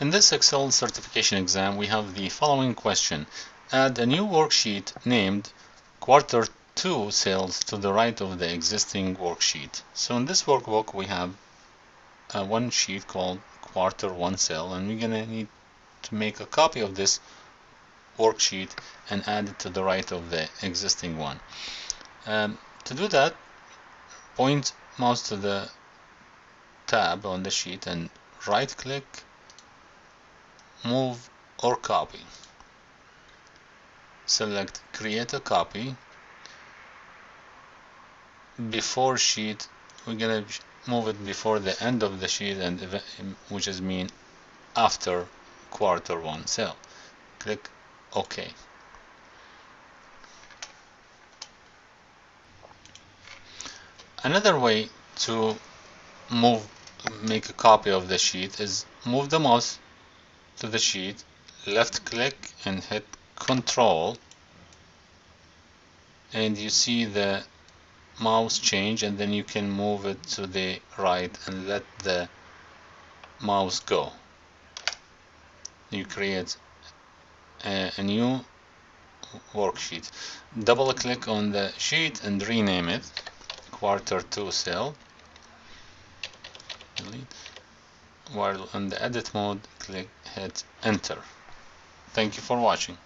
In this Excel certification exam, we have the following question. Add a new worksheet named Quarter 2 Sales to the right of the existing worksheet. So in this workbook, we have one sheet called Quarter 1 Sale, and we're going to need to make a copy of this worksheet and add it to the right of the existing one. To do that, point mouse to the tab on the sheet and right click, move or copy. Select create a copy. Before sheet, we're gonna move it before the end of the sheet, and which is mean after Quarter 1 sale. Click OK. Another way to make a copy of the sheet is move the mouse to the sheet, left click and hit Control, and you see the mouse change, and then you can move it to the right and let the mouse go. You create a new worksheet. Double click on the sheet and rename it Quarter 2 Sale. Delete. While on the edit mode, hit enter. Thank you for watching.